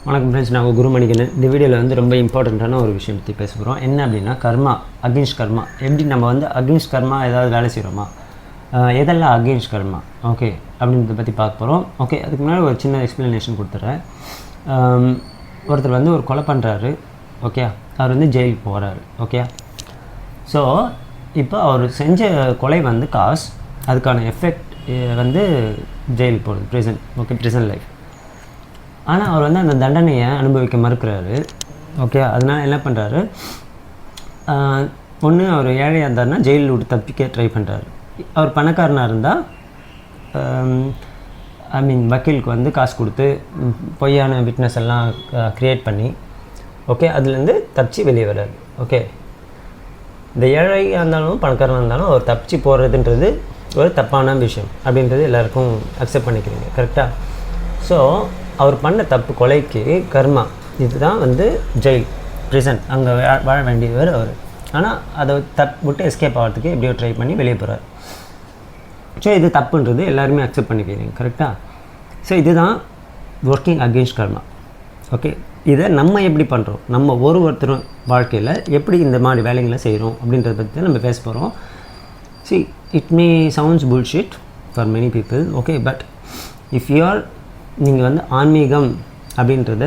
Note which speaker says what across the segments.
Speaker 1: வணக்கம் ஃப்ரெண்ட்ஸ், நான் குரு மணிகண்டன். இந்த வீடியோவில் வந்து ரொம்ப இம்பார்ட்டண்ட்டான ஒரு விஷயம் பற்றி பேச போகிறோம். என்ன அப்படின்னா கர்மா, அகெயின்ஸ்ட் கர்மா. எப்படி நம்ம வந்து அகெயின்ஸ்ட் கர்மா ஏதாவது வேலை செய்கிறோமா, எதெல்லாம் அகெயின்ஸ்ட் கர்மா, ஓகே அப்படின்றத பற்றி பார்க்க போகிறோம். ஓகே, அதுக்கு முன்னாடி ஒரு சின்ன எக்ஸ்ப்ளனேஷன் கொடுத்துட்றேன். ஒருத்தர் வந்து ஒரு கொலை பண்ணுறாரு, ஓகே, அவர் வந்து ஜெயிலுக்கு போகிறாரு, ஓகே. ஸோ இப்போ அவர் செஞ்ச கொலை வந்து காஸ், அதுக்கான எஃபெக்ட் வந்து ஜெயிலுக்கு போகிறது, ப்ரிசன், ஓகே, ப்ரிசன் லைஃப். ஆனால் அவர் வந்து அந்த தண்டனையை அனுபவிக்க மறுக்கிறாரு, ஓகே. அதனால் என்ன பண்ணுறாரு, ஒன்று அவர் ஏழையாக இருந்தார்னா ஜெயிலில் விட்டு தப்பிக்க ட்ரை பண்ணுறாரு. அவர் பணக்காரனாக இருந்தால் வக்கீலுக்கு வந்து காசு கொடுத்து பொய்யான விட்னஸ் எல்லாம் க்ரியேட் பண்ணி, ஓகே, அதுலேருந்து தப்பிச்சு வெளியே வர்றாரு, ஓகே. இந்த ஏழையாக இருந்தாலும் பணக்காரனாக இருந்தாலும் அவர் தப்பிச்சு போகிறதுன்றது ஒரு தப்பான விஷயம் அப்படின்றது எல்லாருக்கும் அக்செப்ட் பண்ணிக்கிறீங்க, கரெக்டாக? ஸோ அவர் பண்ண தப்பு, கொலைக்கு கர்மா, இதுதான் வந்து ஜெயில், ப்ரிசன், அங்கே வாழ வேண்டியவர் அவர். ஆனால் அதை விட்டு எஸ்கேப் ஆகிறதுக்கு எப்படியோ ட்ரை பண்ணி வெளியே போகிறார். ஸோ இது தப்புன்றது எல்லாருமே அக்செப்ட் பண்ணிக்கிறீங்க, கரெக்டாக? ஸோ இதுதான் ஒர்க்கிங் அகெயின்ஸ்ட் கர்மா, ஓகே. இதை நம்ம எப்படி பண்ணுறோம், நம்ம ஒருத்தரும் வாழ்க்கையில் எப்படி இந்த மாதிரி வேலைகளை செய்கிறோம் அப்படின்றத பற்றி தான் நம்ம பேச போகிறோம். See, it may sounds bullshit for many people, okay, but if you are நீங்கள் வந்து ஆன்மீகம் அப்படின்றத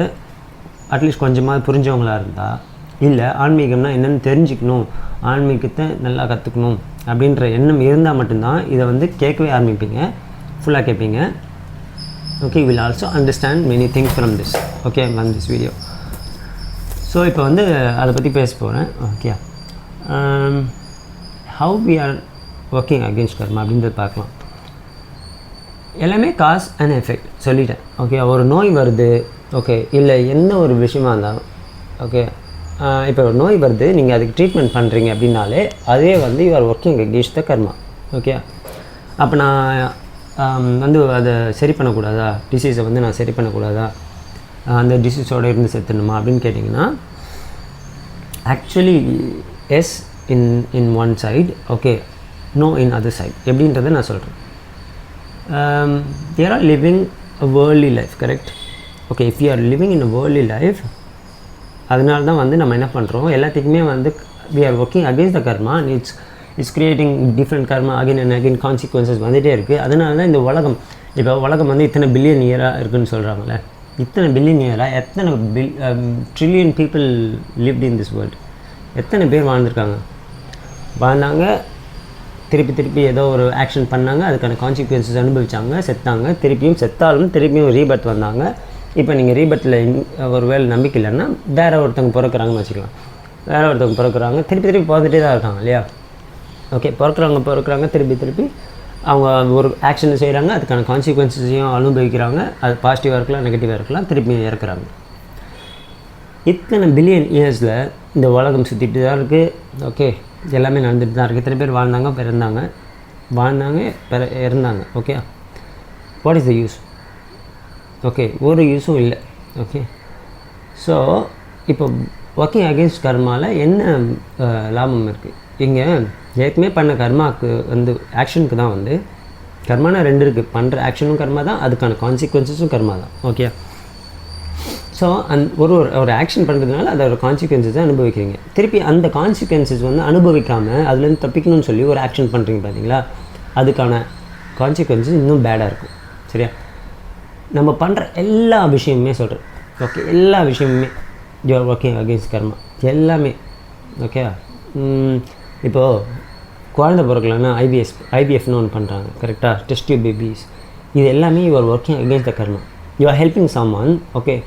Speaker 1: அட்லீஸ்ட் கொஞ்சமாக புரிஞ்சவங்களாக இருந்தால், இல்லை ஆன்மீகம்னா என்னென்னு தெரிஞ்சுக்கணும், ஆன்மீகத்தை நல்லா கற்றுக்கணும் அப்படின்ற எண்ணம் இருந்தால் மட்டும்தான் இதை வந்து கேட்கவே ஆரம்பிப்பீங்க, ஃபுல்லாக கேட்பீங்க, okay. Will also understand many things from this, okay, from this video. So இப்போ வந்து அதை பற்றி பேச போகிறேன், okay. How we are working against karma அப்படின்றது பார்க்கலாம். எல்லாமே காஸ் அண்ட் எஃபெக்ட் சொல்லிட்டேன், ஓகே. ஒரு நோய் வருது, ஓகே, இல்லை எந்த ஒரு விஷயமா இருந்தாலும், ஓகே. இப்போ ஒரு நோய் வருது, நீங்கள் அதுக்கு ட்ரீட்மெண்ட் பண்ணுறீங்க அப்படின்னாலே அதே வந்து you R working against the karma, okay. அப்போ நான் வந்து அதை சரி பண்ணக்கூடாதா, டிசீஸை வந்து நான் சரி பண்ணக்கூடாதா, அந்த டிசீஸோடு இருந்து செத்துணுமா அப்படின்னு கேட்டிங்கன்னா, actually yes in one side, okay, no in other side. எப்படின்றத நான் சொல்கிறேன். they are living a worldly life, correct? Okay, if you are living in a worldly life, அதனால தான் வந்து நம்ம என்ன பண்ணுறோம், எல்லாத்துக்குமே வந்து we are working against the karma and it's creating different karma again and again, consequences வந்துகிட்டே இருக்குது. அதனால தான் இந்த உலகம், இப்போ உலகம் வந்து இத்தனை பில்லியன் இயராக இருக்குதுன்னு சொல்கிறாங்களே, இத்தனை பில்லியன் இயராக எத்தனை trillion people lived in this world, எத்தனை பேர் வாழ்ந்தாங்க, திருப்பி ஏதோ ஒரு ஆக்ஷன் பண்ணாங்க, அதுக்கான கான்சிக்வன்சஸ் அனுபவிச்சாங்க, செத்தாங்க, செத்தாலும் திருப்பியும் ரீபர்த் வந்தாங்க. இப்போ நீங்கள் ரீபர்த்தில் ஒரு வேலை நம்பிக்கை இல்லைன்னா வேறு ஒருத்தவங்க பிறக்கிறாங்கன்னு வச்சுக்கலாம், வேறு ஒருத்தவங்க பிறக்கிறாங்க, திருப்பி பார்த்துட்டே தான் இருக்காங்க இல்லையா, ஓகே. பிறக்கிறாங்க திருப்பி அவங்க ஒரு ஆக்ஷனை செய்கிறாங்க, அதுக்கான கான்சிக்வன்சஸையும் அனுபவிக்கிறாங்க, அது பாசிட்டிவாக இருக்கலாம், நெகட்டிவாக இருக்கலாம், திருப்பி இறக்குறாங்க. இத்தனை பில்லியன் இயர்ஸில் இந்த உலகம் சுற்றிட்டு தான் இருக்குது, ஓகே. எல்லாமே நடந்துட்டு தான் இருக்குது. இத்தனை பேர் வாழ்ந்தாங்க, இறந்தாங்க, okay. What is the use, okay? ஒரு யூஸும் இல்லை, ஓகே. ஸோ இப்போ ஒர்க்கிங் அகெயின்ஸ்ட் கர்மாவில் என்ன லாபம் இருக்குது? இங்கே ஏற்கனவே பண்ண கர்மாவுக்கு வந்து ஆக்ஷனுக்கு தான் வந்து கர்மானா ரெண்டு இருக்குது, பண்ணுற ஆக்ஷனும் கர்மா தான், அதுக்கான கான்சிக்வன்சஸும் கர்மா தான், ஓகே. ஸோ ஒரு ஆக்ஷன் பண்ணுறதுனால அதோட கான்சிக்வன்சஸை அனுபவிக்கிறீங்க. திருப்பி அந்த கான்சிக்வன்சஸ் வந்து அனுபவிக்காமல் அதுலேருந்து தப்பிக்கணும்னு சொல்லி ஒரு ஆக்ஷன் பண்ணுறீங்க பார்த்தீங்களா, அதுக்கான கான்சிக்வன்சஸ் இன்னும் பேடாக இருக்கும், சரியா? நம்ம பண்ணுற எல்லா விஷயமுமே சொல்கிறேன், ஓகே, எல்லா விஷயமுமே யூ ஆர் ஒர்க்கிங் அகெயின்ஸ்ட் கர்மா, எல்லாமே, ஓகே. இப்போது குழந்தை பிறக்கலன்னா ஐவிஎஃப்னு ஒன்று பண்ணுறாங்க, கரெக்டாக? டெஸ்ட் டியூப் பேபிஸ், இது எல்லாமே you are working against the karma. You are helping someone, okay.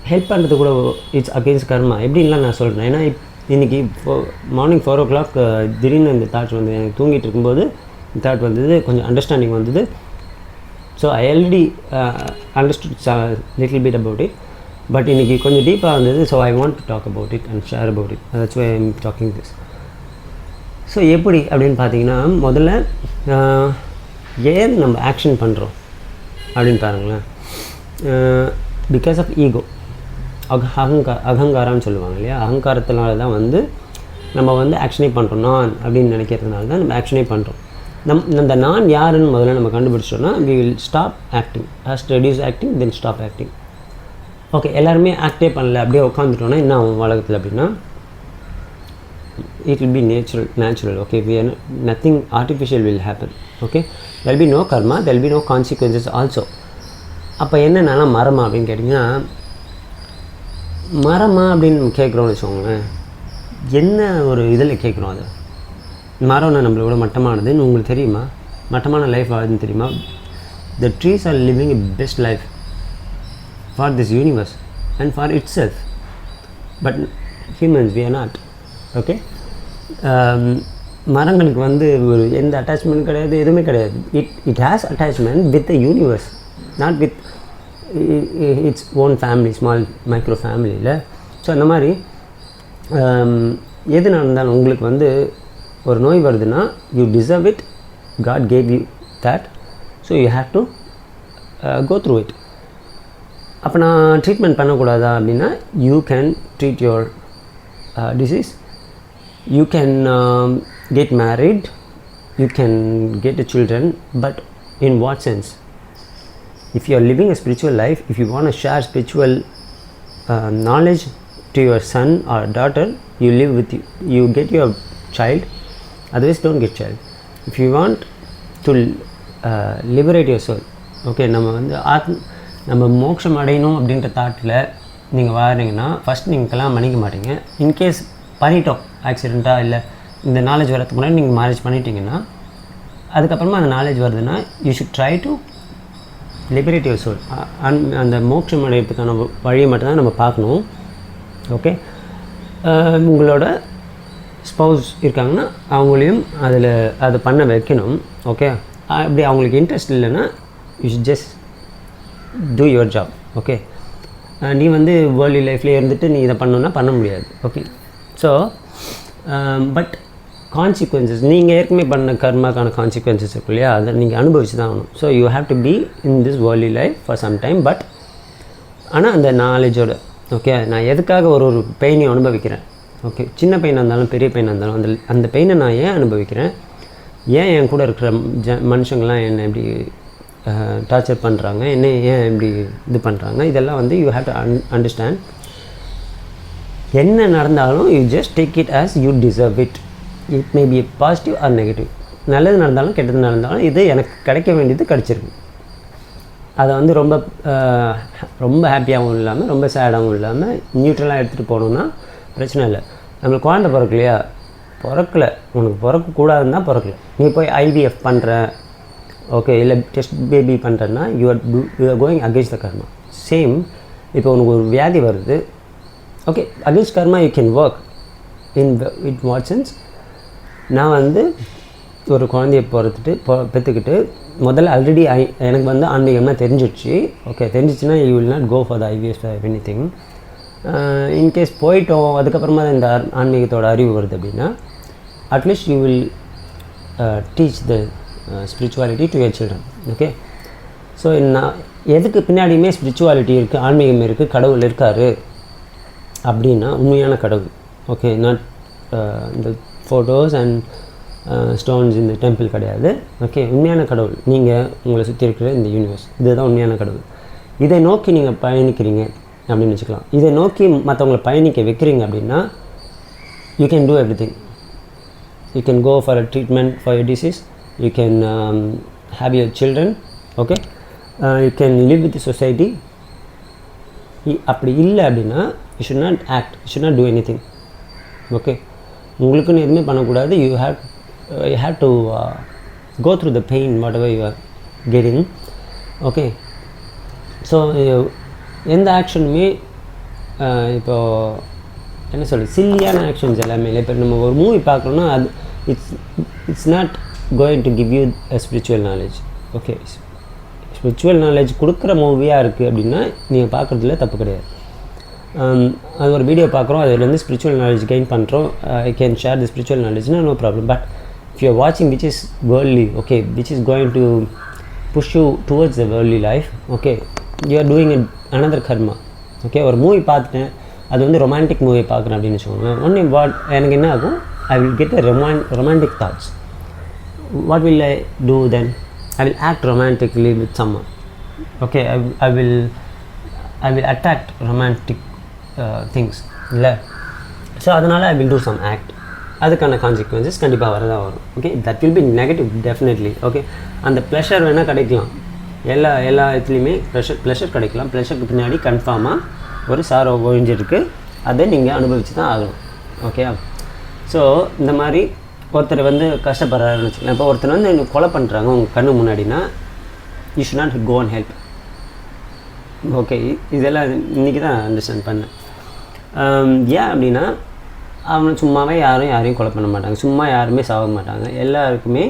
Speaker 1: Help பண்ணுறது கூட இட்ஸ் அகெயின்ஸ்ட் கர்மா. எப்படின்லாம் நான் சொல்கிறேன், ஏன்னா இன்றைக்கி மார்னிங் 4 o'clock திடீர்னு இந்த தாட் வந்து எனக்கு தூங்கிட்டு இருக்கும்போது இந்த தாட் வந்தது, கொஞ்சம் அண்டர்ஸ்டாண்டிங் வந்தது. So I already understood little bit about it, but இன்றைக்கி கொஞ்சம் டீப்பாக வந்தது. So I want to talk about it and share about it, that's why I am talking this. So எப்படி அப்படின்னு பார்த்தீங்கன்னா, முதல்ல ஏன் நம்ம ஆக்ஷன் பண்ணுறோம் அப்படின்னு பாருங்களேன். பிகாஸ் ஆஃப் ஈகோ, அகங்காரம்னு சொல்லுவாங்க இல்லையா, அகங்காரத்தினால தான் வந்து நம்ம வந்து ஆக்ஷனே பண்ணுறோம். நான் அப்படின்னு நினைக்கிறதுனால தான் நம்ம ஆக்ஷனே பண்ணுறோம். அந்த நான் யாருன்னு முதல்ல நம்ம கண்டுபிடிச்சோன்னா we will stop acting. First reduce acting, then stop acting. Okay எல்லாருமே ஆக்டே பண்ணல அப்படியே உட்காந்துட்டோன்னா என்ன ஆகும் உலகத்தில் அப்படின்னா it will be natural okay nothing artificial will happen okay there will be no karma, there will be no consequences also. அப்போ என்னென்னா மரமா அப்படின்னு கேட்டிங்கன்னா மரமா அப்படின்னு கேட்குறோன்னு வச்சுக்கோங்களேன் என்ன ஒரு இதில் கேட்குறோம் அது மரம்னா நம்மளோட மட்டமானதுன்னு உங்களுக்கு தெரியுமா மட்டமான லைஃப் ஆகுதுன்னு தெரியுமா the trees are living a best life for this universe and for itself but humans we are not okay மரங்களுக்கு வந்து ஒரு எந்த அட்டாச்மெண்ட் கிடையாது எதுவுமே கிடையாது it has attachment with the universe not with its own family small micro ஃபேமிலியில் so அந்த மாதிரி எது நடந்தாலும் உங்களுக்கு வந்து ஒரு நோய் வருதுன்னா you deserve it God gave you that so you have to go through it அப்போ நான் ட்ரீட்மெண்ட் பண்ணக்கூடாதா அப்படின்னா you can treat your disease you can get married, you can get a children, but in what sense? If you are living a spiritual life, if you want to share spiritual knowledge to your son or daughter, you live with you get your child, otherwise don't get child. If you want to liberate your soul, okay, நம்ம மோட்சம் அடையணும் அப்படின்ற தாட்டில் நீங்கள் வாரீங்கன்னா first நீங்கள் கல்யாணம் பண்ணிக்க மாட்டீங்க. In case பண்ணிட்டோம் ஆக்சிடெண்ட்டாக இல்லை இந்த நாலேஜ் வரதுக்கு முன்னாடி நீங்கள் மேரேஜ் பண்ணிட்டீங்கன்னா அதுக்கப்புறமா அந்த நாலேஜ் வருதுன்னா you should try to liberate your soul. அந்த மோட்சம் அடையறதுக்கான வழியை மட்டும்தான் நம்ம பார்க்கணும். ஓகே, உங்களோட ஸ்பௌஸ் இருக்காங்கன்னா அவங்களையும் அதை பண்ண வைக்கணும். ஓகே, அப்படி அவங்களுக்கு இன்ட்ரெஸ்ட் இல்லைன்னா you should just two your job. Okay, நீ வந்து வேர்ல்டு லைஃப்லேயே இருந்துட்டு நீ இதை பண்ணணுன்னா பண்ண முடியாது. ஓகே, ஸோ பட் கான்சிக்வன்சஸ் நீங்கள் ஏற்கனவே பண்ண கர்மாக்கான கான்சிக்வன்சஸ் இருக்கு இல்லையா, அதை நீங்கள் அனுபவிச்சு தான் ஆகணும். So you have to be in this world life for some time. But ஆனால் அந்த நாலேஜோட ஓகே நான் எதுக்காக ஒரு பெயினையும் அனுபவிக்கிறேன். ஓகே, சின்ன பெயினாக இருந்தாலும் பெரிய பெயினாக இருந்தாலும் அந்த பெயினை நான் ஏன் அனுபவிக்கிறேன், ஏன் என் கூட இருக்கிற மனுஷங்கள்லாம் என்னை எப்படி டார்ச்சர் பண்ணுறாங்க, என்ன ஏன் இப்படி இது பண்ணுறாங்க, இதெல்லாம் வந்து யூ ஹேவ் டு அண்டர்ஸ்டாண்ட். என்ன நடந்தாலும் you just take it as you deserve it. It may be positive or negative. நல்லது நடந்தாலும் கெட்டது நடந்தாலும் இது எனக்கு கிடைக்க வேண்டியது கிடச்சிருக்கு. அதை வந்து ரொம்ப ஹாப்பியாகவும் இல்லாமல் ரொம்ப சேடாகவும் இல்லாமல் நியூட்ரலாக எடுத்துகிட்டு போகணுன்னா பிரச்சனை இல்லை. நம்மளுக்கு குழந்தை பிறக்கலையா, பிறக்கலை, உனக்கு பிறக்கக்கூடாதுன்னு தான் பிறக்கல. நீ போய் ஐவிஎஃப் பண்ணுற ஓகே இல்லை டெஸ்ட் பேபி பண்ணுறேன்னா you are going against the karma. Same இப்போ உனக்கு ஒரு வியாதி வருது, okay against karma you can work in what sense. நான் வந்து ஒரு குழந்தைய பெற்றுக்கிட்டு முதல்ல ஆல்ரெடி எனக்கு வந்து ஆன்மீகமாக தெரிஞ்சிடுச்சு. ஓகே, தெரிஞ்சிச்சுன்னா you will not go for the IVS anything. In case போயிட்டோம் அதுக்கப்புறமா இந்த ஆன்மீகத்தோட அறிவு வருது அப்படின்னா at least you will teach the spirituality to your children. Okay, so நான் எதுக்கு பின்னாடியுமே ஸ்பிரிச்சுவாலிட்டி இருக்குது, ஆன்மீகம் இருக்குது, கடவுள் இருக்கார் அப்படின்னா உண்மையான கடவுள். ஓகே, நாட் இந்த ஃபோட்டோஸ் அண்ட் ஸ்டோன்ஸ் இந்த டெம்பிள் கிடையாது. ஓகே, உண்மையான கடவுள் நீங்கள் உங்களை சுற்றி இருக்கிற இந்த யூனிவர்ஸ், இதுதான் உண்மையான கடவுள். இதை நோக்கி நீங்கள் பயணிக்கிறீங்க அப்படின்னு வச்சுக்கலாம். இதை நோக்கி மற்றவங்களை பயணிக்க வைக்கிறீங்க அப்படின்னா you can do everything. You can go for a treatment for your disease, you can have your children, okay, you can live with the society. அப்படி இல்லை அப்படின்னா you should not act, you should not do anything. okay, உங்களுக்குன்னு எதுவுமே பண்ணக்கூடாது. you have to go through the pain whatever you are getting. okay, so எந்த ஆக்ஷனுமே இப்போது என்ன சொல்கிறது சில்லியான ஆக்ஷன்ஸ் எல்லாமே இல்லை. இப்போ நம்ம ஒரு மூவி பார்க்குறோன்னா அது it's not going to give you a spiritual knowledge. okay, spiritual knowledge கொடுக்குற மூவியாக இருக்குது அப்படின்னா நீங்கள் பார்க்குறதுல தப்பு கிடையாது. அது ஒரு வீடியோ பார்க்குறோம், அதுலேருந்து ஸ்பிரிச்சுவல் நாலேஜ் கெயின் பண்ணுறோம், I can share the spiritual நாலேஜ்னா no problem. But if you are வாட்சிங் which is worldly, okay, which is going to push you towards the worldly life, okay, you are doing another karma. Okay, ஒரு movie பார்த்துட்டேன், அது வந்து romantic movie பார்க்குறேன் அப்படின்னு வச்சுக்கோங்க. Only எனக்கு என்ன ஆகும், I will get a romantic thoughts. what will I do then? I will act romantically with someone. okay, I will attract romantic things இல்லை. ஸோ அதனால் I will do some act. அதுக்கான consequences கண்டிப்பாக வரதான் வரும். Okay, that will be negative definitely. Okay, அந்த pleasure வேணால் கிடைக்கலாம், எல்லா இடத்துலையுமே ப்ளஷர் கிடைக்கலாம். ப்ளஷருக்கு பின்னாடி கன்ஃபார்மாக ஒரு சாரோ ஒழிஞ்சிருக்கு, அதை நீங்கள் அனுபவித்து தான் ஆகணும். ஓகே, ஸோ இந்த மாதிரி ஒருத்தர் வந்து கஷ்டப்படுறாருன்னு வச்சுக்கலாம். இப்போ ஒருத்தர் வந்து கொலை பண்ணுறாங்க உங்கள் கண்ணு முன்னாடினா, you should not go and help. Okay, இதெல்லாம் இன்றைக்கி தான் அண்டர்ஸ்டாண்ட் பண்ணேன். ஏன் அப்படின்னா, அவன் சும்மாவே யாரையும் கொலை பண்ண மாட்டாங்க, சும்மா யாருமே சாக மாட்டாங்க. எல்லாருக்குமே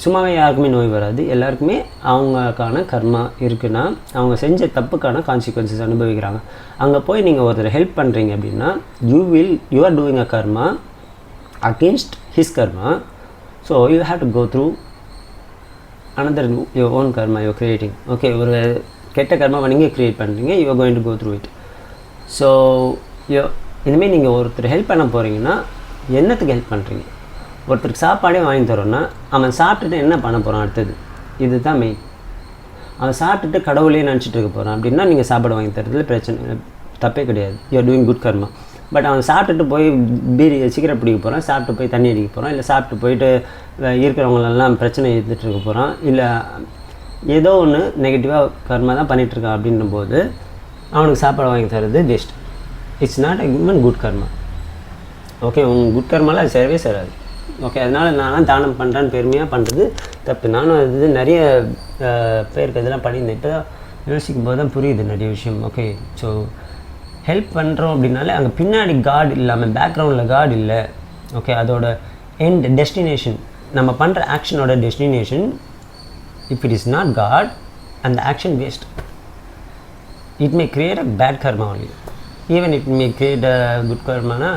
Speaker 1: சும்மாவே யாருக்குமே நோய் வராது. எல்லாருக்குமே அவங்களுக்கான கர்மா இருக்குன்னா அவங்க செஞ்ச தப்புக்கான கான்சிக்வன்சஸ் அனுபவிக்கிறாங்க. அங்கே போய் நீங்கள் ஒருத்தர் ஹெல்ப் பண்ணுறீங்க அப்படின்னா you are doing a karma against his karma. So you have to go through another your own karma you're creating. Okay, ஒரு கெட்ட கர்மாவை நீங்கள் க்ரியேட் பண்ணுறீங்க, you are going to go through it. So இனிமேல் நீங்கள் ஒருத்தர் ஹெல்ப் பண்ண போகிறீங்கன்னா என்னத்துக்கு ஹெல்ப் பண்ணுறீங்க? ஒருத்தருக்கு சாப்பாடே வாங்கி தரோன்னா அவன் சாப்பிட்டுட்டு என்ன பண்ண போகிறான் அடுத்தது? இது தான் மெயின். அவன் சாப்பிட்டுட்டு கடவுளே நினச்சிட்டு இருக்க போகிறான் அப்படின்னா நீங்கள் சாப்பாடு வாங்கி தரதுல பிரச்சனை, தப்பே கிடையாது. You are doing good karma. But அவன் சாப்பிட்டுட்டு போய் சிகரெட் பிடிக்க போகிறான், சாப்பிட்டு போய் தண்ணி அடிக்க போகிறான், இல்லை சாப்பிட்டு போயிட்டு இருக்கிறவங்களெல்லாம் பிரச்சனை எடுத்துகிட்டு இருக்க போகிறான், இல்லை ஏதோ ஒன்று நெகட்டிவாக கர்மா தான் பண்ணிகிட்ருக்கான். அப்படின்ற போது அவனுக்கு சாப்பாடு வாங்கி தரது waste. It's not a even good karma. Okay, உங்கள் குட் கர்மாலாம் அது சேரவே சேராது. ஓகே, அதனால் நான்லாம் தானம் பண்ணுறேன்னு பெருமையாக பண்ணுறது தப்பு. நானும் அது நிறைய பேருக்கு இதெல்லாம் பண்ணியிருந்தேன். இப்போ தான் யோசிக்கும் போது தான் புரியுது நிறைய விஷயம். ஓகே, ஸோ ஹெல்ப் பண்ணுறோம் அப்படின்னாலே அங்கே பின்னாடி காட் இல்லாமல், பேக்ரவுண்டில் காட் இல்லை. ஓகே, அதோட எண்ட் டெஸ்டினேஷன், நம்ம பண்ணுற ஆக்ஷனோட destination, if it is not God, அந்த action waste. It may create a bad karma only. Even it may create a good கர்மானா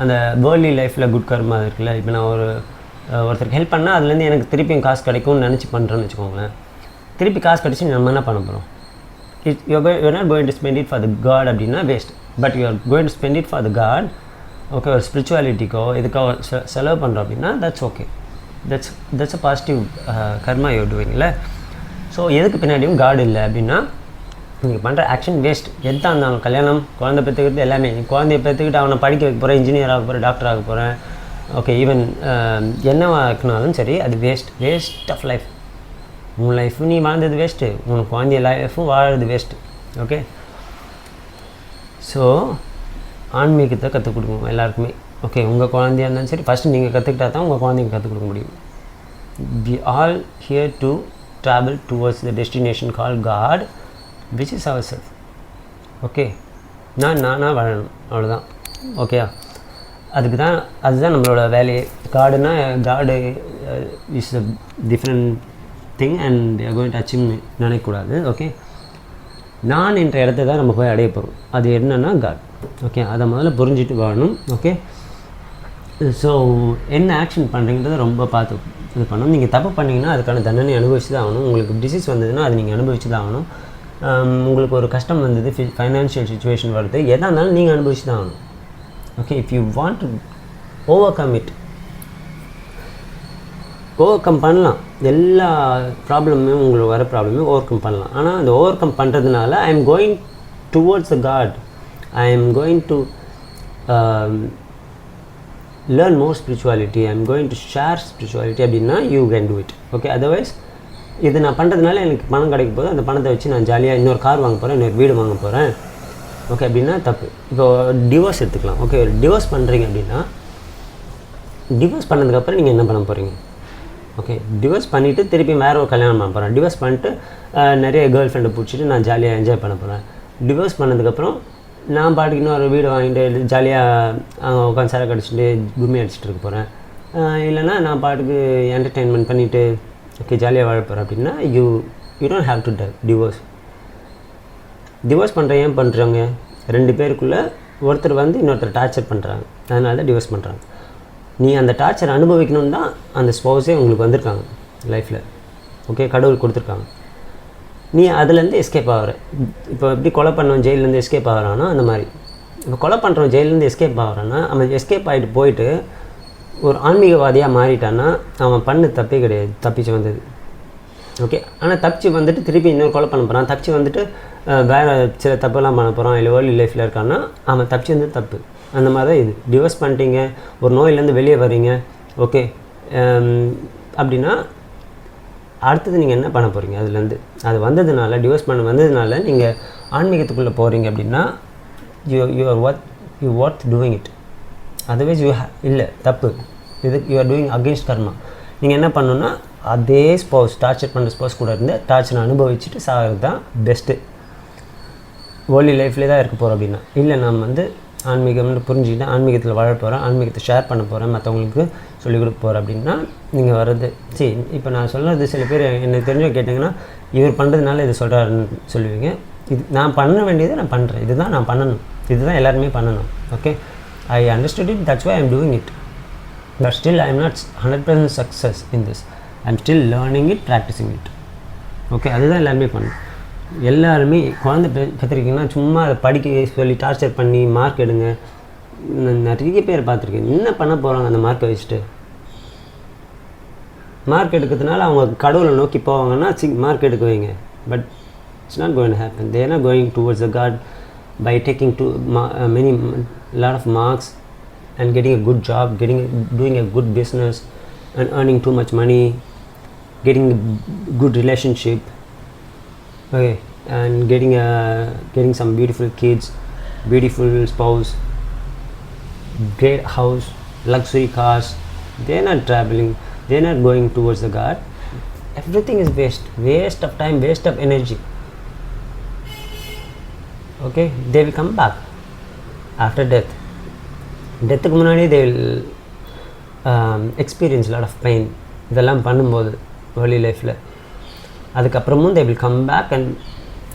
Speaker 1: அந்த வேர்ல்ட்லி லைஃப்பில் குட் கர்மா இருக்குல்ல. இப்போ நான் ஒருத்தருக்கு ஹெல்ப் பண்ணால் அதுலேருந்து எனக்கு திருப்பியும் காசு கிடைக்கும்னு நினச்சி பண்ணுறேன்னு வச்சுக்கோங்களேன். திருப்பி காசு கிடச்சி நம்ம என்ன பண்ண போகிறோம்? you're not going to spend it for the God அப்படின்னா waste. But you're going to spend it for the God. Okay, ஒரு ஸ்பிரிச்சுவாலிட்டிக்கோ இதுக்கோ செலவு பண்ணுறோம் அப்படின்னா that's okay. That's a positive karma you're doing இல்லை. ஸோ எதுக்கு பின்னாடியும் காட் இல்லை அப்படின்னா நீங்கள் பண்ணுற ஆக்ஷன் வேஸ்ட். எதாக இருந்தாலும் கல்யாணம், குழந்தை பெற்றுக்கிறது எல்லாமே. குழந்தைய பெற்றுக்கிட்டு அவனை படிக்க வைக்க போகிறேன், இன்ஜினியர் ஆக போகிறேன், டாக்டர் ஆக போகிறேன், ஓகே, ஈவன் என்னவாக இருக்கனாலும் சரி, அது வேஸ்ட் ஆஃப் லைஃப். உன் லைஃபும் நீ வாழ்ந்தது வேஸ்ட்டு, உனக்கு குழந்தைய லைஃபும் வாழறது வேஸ்ட்டு. ஓகே, ஸோ ஆன்மீகத்தை கற்றுக் கொடுக்கணும் எல்லாருக்குமே. ஓகே, உங்கள் குழந்தையா இருந்தாலும் சரி, ஃபஸ்ட்டு நீங்கள் கற்றுக்கிட்டா தான் உங்கள் குழந்தைங்க கற்றுக் கொடுக்க முடியும். we all here to travel towards the destination called God, which is ourself. Okay, நானாக வாழணும், அவ்வளோதான். ஓகே, அதுதான் நம்மளோட வேலையே. காடு is a different thing and we are going to achieve நினைக்கக்கூடாது. ஓகே, நான் என்ற இடத்த தான் நம்ம போய் அடைய போகிறோம். அது என்னன்னா காட். ஓகே, அதை முதல்ல புரிஞ்சுட்டு வாழணும். ஓகே, ஸோ என்ன ஆக்ஷன் பண்ணுறீங்கிறத ரொம்ப பார்த்து இது பண்ணணும். நீங்கள் தப்பு பண்ணிங்கன்னா அதுக்கான தண்டனை அனுபவிச்சு தான் ஆகணும். உங்களுக்கு டிசீஸ் வந்ததுன்னா அது நீங்கள் அனுபவிச்சு தான் ஆகணும். உங்களுக்கு ஒரு கஷ்டம் வந்தது, ஃபைனான்ஷியல் சுச்சுவேஷன் வருது, எதாக இருந்தாலும் நீங்கள் அனுபவிச்சு தான் ஆகணும். Okay, if you want to overcome it, overcome பண்ணலாம். எல்லா ப்ராப்ளமும் உங்களுக்கு வர ப்ராப்ளமும் ஓவர்கம் பண்ணலாம். ஆனால் அந்த ஓவர்கம் பண்ணுறதுனால I am going towards the God, I am going to learn more spirituality, I am going to share spirituality அப்படின்னா you can do it. Okay, otherwise இது நான் பண்ணுறதுனால எனக்கு பணம் கிடைக்கும் போது அந்த பணத்தை வச்சு நான் ஜாலியாக இன்னொரு கார் வாங்க போகிறேன், இன்னொரு வீடு வாங்க போகிறேன், ஓகே, அப்படின்னா தப்பு. இப்போது டிவோர்ஸ் எடுத்துக்கலாம். ஓகே, ஒரு டிவோர்ஸ் பண்ணுறீங்க அப்படின்னா டிவோர்ஸ் பண்ணதுக்கப்புறம் நீங்கள் என்ன பண்ண போகிறீங்க? ஓகே, டிவோர்ஸ் பண்ணிவிட்டு திருப்பி வேறு ஒரு கல்யாணம் பண்ண போகிறேன். டிவோர்ஸ் பண்ணிட்டு நிறைய கேர்ள் ஃப்ரெண்டை பிடிச்சிட்டு நான் ஜாலியாக என்ஜாய் பண்ண போகிறேன். டிவோர்ஸ் பண்ணதுக்கப்புறம் நான் பாட்டுக்கு இன்னொரு வீடு வாங்கிட்டு ஜாலியாக உட்காந்து சரக்கு அடிச்சுட்டு கும்மி அடிச்சுட்டு இருக்க போகிறேன். இல்லைனா நான் பாட்டுக்கு என்டர்டெயின்மெண்ட் பண்ணிவிட்டு ஓகே ஜாலியாக வாழ போகிறேன் அப்படின்னா you don't have to divorce. Divorce பண்ணுற ஏன் பண்ணுறாங்க? ரெண்டு பேருக்குள்ளே ஒருத்தர் வந்து இன்னொருத்தர் டார்ச்சர் பண்ணுறாங்க, அதனால தான் டிவோர்ஸ் பண்ணுறாங்க. நீ அந்த டார்ச்சர் அனுபவிக்கணுன்னு தான் அந்த ஸ்பௌஸே உங்களுக்கு வந்திருக்காங்க லைஃப்பில். ஓகே, கடவுள் கொடுத்துருக்காங்க. நீ அதுலேருந்து எஸ்கேப் ஆகிற. இப்போ எப்படி கொலை பண்ணவன் ஜெயிலேருந்து எஸ்கேப் ஆகிறானோ அந்த மாதிரி இப்போ கொலை பண்ணுறவன் ஜெயிலேருந்து எஸ்கேப் ஆகிறான்னா அவன் எஸ்கேப் ஆகிட்டு போயிட்டு ஒரு ஆன்மீகவாதியாக மாறிட்டான்னா அவன் பண்ணு தப்பே கிடையாது, தப்பிச்சு வந்தது. ஓகே. ஆனால் தப்பிச்சு வந்துட்டு திருப்பி இன்னொரு கொலை பண்ண போகிறான், தப்பிச்சு வந்துட்டு வேறு சில தப்பெல்லாம் பண்ண போகிறான், இல்லை வேர்ல்டு லைஃப்பில் இருக்கான்னா அவன் தப்பிச்சு வந்து தப்பு. அந்த மாதிரி தான் இது. டிவோர்ஸ் பண்ணிட்டீங்க, ஒரு நோயிலேருந்து வெளியே வரீங்க, ஓகே, அப்படின்னா அடுத்தது நீங்கள் என்ன பண்ண போகிறீங்க? அதுலேருந்து அது வந்ததுனால, டிவோர்ஸ் பண்ண வந்ததுனால நீங்கள் ஆன்மீகத்துக்குள்ளே போகிறீங்க அப்படின்னா you worth doing it. Otherwise இல்லை தப்பு, இது யூ ஆர் டூயிங் அகெயின்ஸ்ட் கர்மா. நீங்கள் என்ன பண்ணணுன்னா அதே ஸ்போஸ், டார்ச்சர் பண்ணுற ஸ்போஸ் கூட இருந்து டார்ச்சரை அனுபவிச்சுட்டு சாகிறது தான் பெஸ்ட்டு. வேர்ல்டு லைஃப்லேயே தான் இருக்க போகிறோம் அப்படின்னா, இல்லை நான் வந்து ஆன்மீகம்னு புரிஞ்சுக்கிட்டு ஆன்மீகத்தில் வாழ போகிறேன், ஆன்மீகத்தை ஷேர் பண்ண போகிறேன், மற்றவங்களுக்கு சொல்லிக் கொடுக்க போகிறேன் அப்படின்னா நீங்கள் வர்றது சரி. இப்போ நான் சொல்கிறது சில பேர் எனக்கு தெரிஞ்சவங்க கேட்டிங்கன்னா இவர் பண்ணுறதுனால இது சொல்கிறாருன்னு சொல்லுவீங்க. இது நான் பண்ண வேண்டியதை நான் பண்ணுறேன், இதுதான் நான் பண்ணணும், இதுதான் எல்லாருமே பண்ணணும். Okay, I understood it, that's why I am doing it. But still I am not 100% success in this. I am still learning it, practising it. Okay, அதுதான் எல்லாருமே பண்ணணும். எல்லாருமே குழந்தை பெற்றிருக்கீங்கன்னா சும்மா அதை படிக்க சொல்லி டார்ச்சர் பண்ணி மார்க் எடுங்க. நிறைய பேர் பார்த்துருக்கேன். என்ன பண்ண போகிறாங்க அந்த மார்க்கை வச்சுட்டு? மார்க் எடுக்கிறதுனால அவங்க கடவுளை நோக்கி போவாங்கன்னா மார்க் எடுக்க வைங்க. But it's not going to happen. They are not going towards the God by taking lot of marks and getting a good job, doing a good business and earning too much money, getting a good relationship, okay, and getting some beautiful kids, beautiful spouse, great house, luxury cars. They are not traveling, they are not going towards the God. Everything is waste of time, waste of energy. Okay, they will come back after death. டெத்துக்கு முன்னாடி they will experience lot of pain. இதெல்லாம் பண்ணும்போது world லைஃப்பில் அதுக்கப்புறமும் they will come back and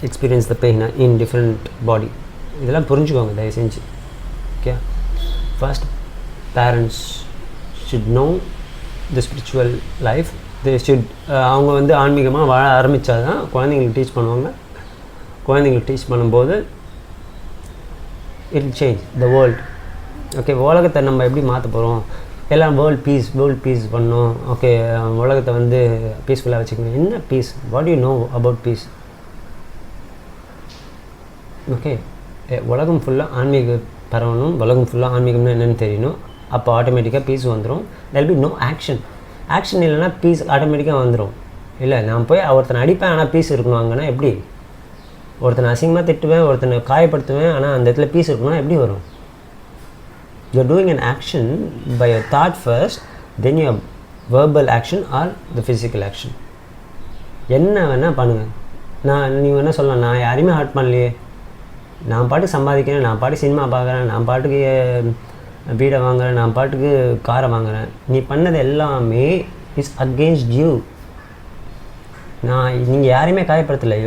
Speaker 1: experience the pain in different body. இதெல்லாம் புரிஞ்சுக்கோங்க தயவு செஞ்சு. Okay, first parents should know the spiritual life. they should அவங்க வந்து ஆன்மீகமாக வாழ ஆரம்பித்தா தான் குழந்தைங்களுக்கு டீச் பண்ணுவாங்க. குழந்தைங்களுக்கு டீச் பண்ணும்போது it will change the world. Okay, உலகத்தை நம்ம எப்படி மாற்ற போகிறோம், எல்லாம் வேர்ல்ட் பீஸ் பண்ணோம். ஓகே, உலகத்தை வந்து பீஸ்ஃபுல்லாக வச்சுக்கணும். என்ன peace? What you know about peace? Okay, உலகம் ஃபுல்லாக ஆன்மீக பரவணும், உலகம் ஃபுல்லாக ஆன்மீகம்னு என்னென்னு தெரியணும். அப்போ ஆட்டோமேட்டிக்காக பீஸ் வந்துடும். There be no action. Action இல்லைன்னா பீஸ் ஆட்டோமேட்டிக்காக வந்துடும். இல்லை நான் போய் ஒருத்தனை அடிப்பேன் ஆனால் பீஸ் இருக்கணும். அங்கன்னா எப்படி? ஒருத்தனை அசிங்கமாக திட்டுவேன், ஒருத்தனை காயப்படுத்துவேன், ஆனால் அந்த இடத்துல பீஸ் இருக்கணும்னா எப்படி வரும்? You are doing an action by your thought first, then your verbal action or the physical action. என்ன வேணால் பண்ணுங்கள். நீ வேணால் சொல்லலாம், நான் யாரையுமே ஹர்ட் பண்ணலையே, நான் பாட்டுக்கு சம்பாதிக்கிறேன், நான் பாட்டுக்கு சினிமா பார்க்குறேன், நான் பாட்டுக்கு வீடை வாங்குகிறேன், நான் பாட்டுக்கு காரை வாங்குகிறேன். நீ பண்ணது எல்லாமே இஸ் அகெயின்ஸ்ட் யூ. நீங்கள் யாரையுமே காயப்படுத்தலை.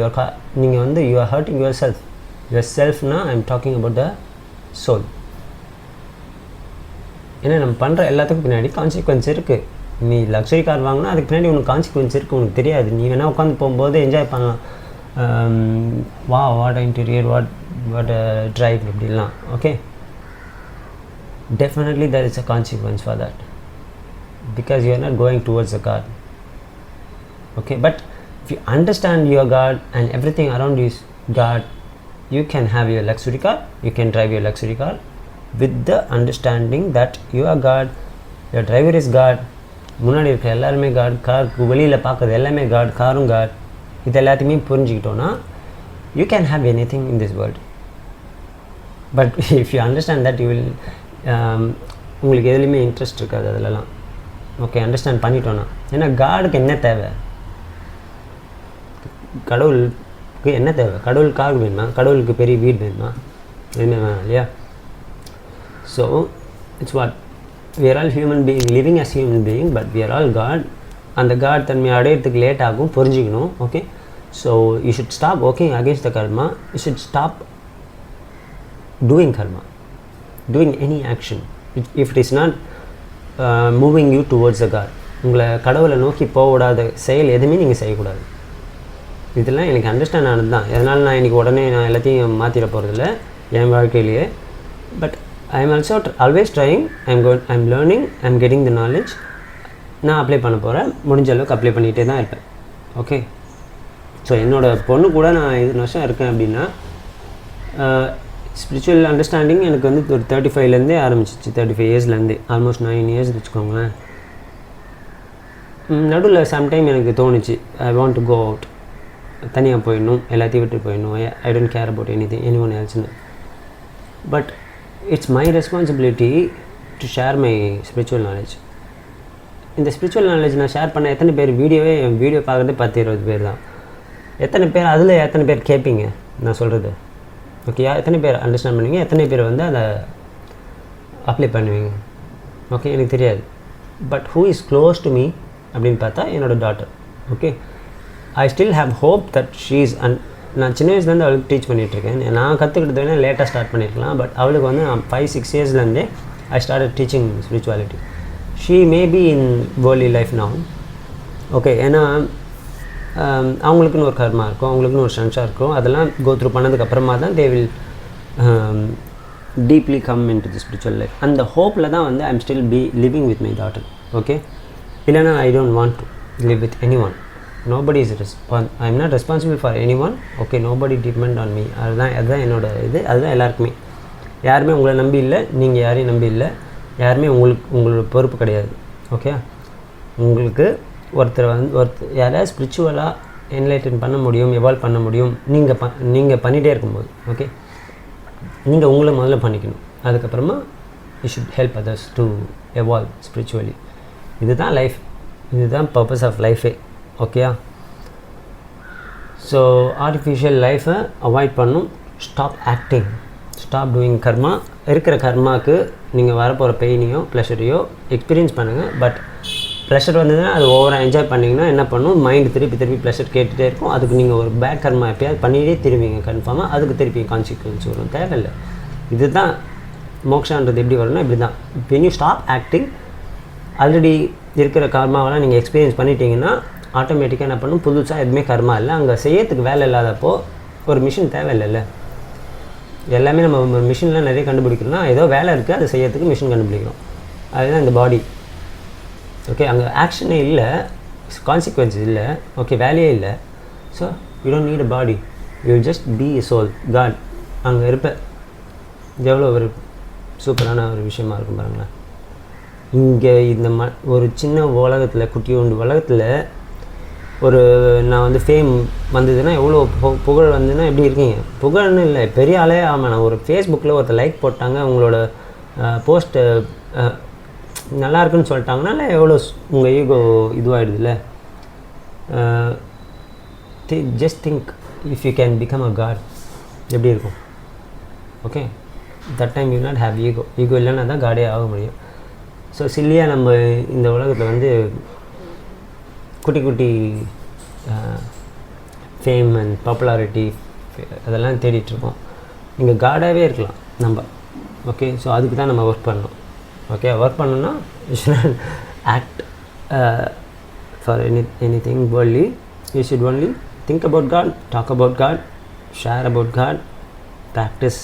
Speaker 1: நீங்கள் வந்து யூ ஆர் ஹர்ட்டிங் யுவர் செல்ஃப்னா I am talking about the soul. ஏன்னா நம்ம பண்ணுற எல்லாத்துக்கும் பின்னாடி கான்சிக்வன்ஸ் இருக்குது. நீ லக்ஸரி கார் வாங்கினா அதுக்கு பின்னாடி உனக்கு கான்சிக்வன்ஸ் இருக்குது, உனக்கு தெரியாது. நீ வேணால் உட்காந்து போகும்போது என்ஜாய் பண்ணலாம். வாட் இன்டீரியர், வாட் ட்ரைவ் அப்படிலாம். Okay, definitely there is a consequence for that because you are not going towards the God. Okay, but if you understand your God and everything around you is God, you can have your luxury car, you can drive your luxury car with the understanding that you are God, your driver is God, முன்னாடி இருக்க எல்லாருமே God, காருக்கு வெளியில் பார்க்குறது எல்லாமே God, காரும் God. இது எல்லாத்தையுமே புரிஞ்சுக்கிட்டோன்னா you can have anything in this world. But if you understand that, you will உங்களுக்கு எதுலேயுமே இன்ட்ரெஸ்ட் இருக்காது அதிலலாம். ஓகே, அண்டர்ஸ்டாண்ட் பண்ணிட்டோன்னா. ஏன்னா காடுக்கு என்ன தேவை? கடவுளுக்கு என்ன தேவை? கடவுளுக்கு கார் வேணுமா? கடவுளுக்கு பெரிய வீடு வேணுமா? எதுவுமே வேணாம் இல்லையா? So it's what we are all human being, living as human being, but we are all God. அந்த காட் தன்மையை அடையிறதுக்கு லேட் ஆகும், புரிஞ்சுக்கணும். Okay, so you should stop working against the karma. You should stop doing karma, doing any action if it is not moving you towards the God. உங்களை கடவுளை நோக்கி போகக்கூடாத செயல் எதுவுமே நீங்கள் செய்யக்கூடாது. இதெல்லாம் எனக்கு அண்டர்ஸ்டாண்ட் ஆனது தான். அதனால் நான் இன்றைக்கி உடனே நான் எல்லாத்தையும் மாற்றிட போகிறதில்ல என் வாழ்க்கையிலேயே. But I am also always trying. I am learning, I am getting the knowledge. நான் அப்ளை பண்ண போகிறேன். முடிஞ்ச அளவுக்கு அப்ளை பண்ணிகிட்டே தான் இருப்பேன். ஓகே. ஸோ என்னோடய பொண்ணு கூட நான் 7 வருஷம் இருக்கேன் அப்படின்னா ஸ்பிரிச்சுவல் அண்டர்ஸ்டாண்டிங் எனக்கு வந்து ஒரு 35லேருந்தே ஆரம்பிச்சிச்சு, 35 இயர்ஸ்லேருந்தே, ஆல்மோஸ்ட் 9 இயர்ஸ் வச்சுக்கோங்களேன். நடுவில் சம்டைம் எனக்கு தோணுச்சு I want to go out, தனியாக போயிடணும், எல்லாத்தையும் விட்டு போயிடணும், I don't care about any one எல்ஸ்னு. But it's my responsibility to share my spiritual knowledge. இந்த ஸ்பிரிச்சுவல் நாலேஜ் நான் ஷேர் பண்ண எத்தனை பேர் என் வீடியோ பார்க்குறது 10-20 பேர் தான். எத்தனை பேர் அதில் எத்தனை பேர் கேட்பீங்க நான் சொல்கிறது? ஓகே, எத்தனை பேர் அண்டர்ஸ்டாண்ட் பண்ணுவீங்க, எத்தனை பேர் வந்து அதை அப்ளை பண்ணுவீங்க? ஓகே, எனக்கு தெரியாது. But who is close to me அப்படின்னு பார்த்தா என்னோடய daughter. Okay, I still have hope that she is நான் சின்ன வயசுலேருந்து அவளுக்கு டீச் பண்ணிகிட்ருக்கேன். நான் கற்றுக்கிட்டது வேணால் லேட்டாக ஸ்டார்ட் பண்ணியிருக்கலாம். பட் அவளுக்கு வந்து நான் 5-6 இயர்ஸ்லேருந்தே I started teaching spirituality. She may be in worldly life now. Okay, ஏன்னா அவங்களுக்குன்னு ஒரு கர்மா இருக்கும், அவங்களுக்குன்னு ஒரு சன்ஷா இருக்கும். அதெல்லாம் கோ த்ரூ பண்ணதுக்கப்புறமா தான் they will deeply come into the spiritual life. அந்த ஹோப்பில் தான் வந்து I'm still living with my daughter. Okay, இல்லைனா I don't want to live with any one. Nobody is I am not responsible for any one. Okay, nobody depend on me. அதுதான் என்னோட இது. அதுதான் எல்லாருக்குமே. யாருமே உங்களை நம்பி இல்லை, நீங்கள் யாரையும் நம்பி இல்லை. யாருமே உங்களோட பொறுப்பு கிடையாது. ஓகே, உங்களுக்கு ஒருத்தர் யாராவது ஸ்பிரிச்சுவலாக என்லைட்டன் பண்ண முடியும், எவால்வ் பண்ண முடியும் நீங்கள் பண்ணிகிட்டே இருக்கும்போது. ஓகே, நீங்கள் உங்களை முதல்ல பண்ணிக்கணும். அதுக்கப்புறமா you should help others to evolve spiritually. இதுதான் லைஃப், இதுதான் பர்பஸ் ஆஃப் லைஃபே. ஓகேயா? ஸோ ஆர்டிஃபிஷியல் லைஃப்பை அவாய்ட் பண்ணும். ஸ்டாப் ஆக்டிங், ஸ்டாப் டூயிங் கர்மா. இருக்கிற கர்மாவுக்கு நீங்கள் வரப்போகிற பெயினையோ ப்ளஷரையோ எக்ஸ்பீரியன்ஸ் பண்ணுங்கள். பட் ப்ளஷர் வந்ததுன்னா அது ஓவராக என்ஜாய் பண்ணிங்கன்னா என்ன பண்ணும், மைண்டு திருப்பி ப்ளஷர் கேட்டுகிட்டே இருக்கும். அதுக்கு நீங்கள் ஒரு பேக் கர்மா எப்பயாவது பண்ணிகிட்டே திரும்பிங்க கன்ஃபார்மாக, அதுக்கு திருப்பி கான்சிக்வன்ஸ் வரும். தேவையில்லை. இதுதான் மோக்ஷான்றது. எப்படி வரும்னா இப்படி தான். When you stop acting, already இருக்கிற கர்மாவெல்லாம் நீங்கள் எக்ஸ்பீரியன்ஸ் பண்ணிட்டீங்கன்னா ஆட்டோமேட்டிக்காக என்ன பண்ணும், புதுசாக எதுவுமே கர்மா இல்லை. அங்கே செய்யறதுக்கு வேலை இல்லாதப்போ ஒரு மிஷின் தேவையில்லைல்ல. எல்லாமே நம்ம மிஷின்லாம் நிறைய கண்டுபிடிக்கிறோம்னா ஏதோ வேலை இருக்குது, அதை செய்யறதுக்கு மிஷின் கண்டுபிடிக்கிறோம். அதுதான் இந்த பாடி. ஓகே, அங்கே ஆக்ஷனே இல்லை, கான்சிக்வன்ஸஸ் இல்லை. ஓகே, வேலையே இல்லை. So you don't need a body, you just be a soul, God. அங்கே இருப்ப எவ்வளோ ஒரு சூப்பரான ஒரு விஷயமா இருக்கும் பாருங்களேன். இங்கே இந்த ஒரு சின்ன உலகத்தில், குட்டியோண்டு உலகத்தில் ஒரு நான் வந்து ஃபேம் வந்ததுன்னா எவ்வளோ புகழ் வந்ததுன்னா எப்படி இருக்கீங்க? புகழ்னு இல்லை, பெரிய ஆளே ஆமாம். நான் ஒரு ஃபேஸ்புக்கில் ஒருத்தர் லைக் போட்டாங்க, உங்களோட போஸ்ட்டு நல்லா இருக்குன்னு சொல்லிட்டாங்கன்னா எவ்வளோ உங்கள் ஈகோ இதுவாகிடுதுல்ல. Just think if you can become a God, எப்படி இருக்கும்? Okay, that time you not have ego. Ego இல்லைன்னா தான் காடே ஆக முடியும். ஸோ சில்லியாக நம்ம இந்த உலகத்தில் வந்து குட்டி ஃபேம் அண்ட் பாப்புலாரிட்டி அதெல்லாம் தேடிட்டுருக்கோம். நீங்கள் காடாகவே இருக்கலாம் நம்ம. ஓகே, ஸோ அதுக்கு தான் நம்ம ஒர்க் பண்ணணும். ஓகே, ஒர்க் பண்ணணும்னா you should act for anything worldly. You should only think about God, talk about God, share about God, practice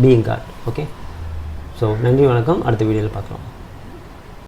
Speaker 1: being God. Okay, so நன்றி, வணக்கம். அடுத்த வீடியோவில் பார்க்கலாம்.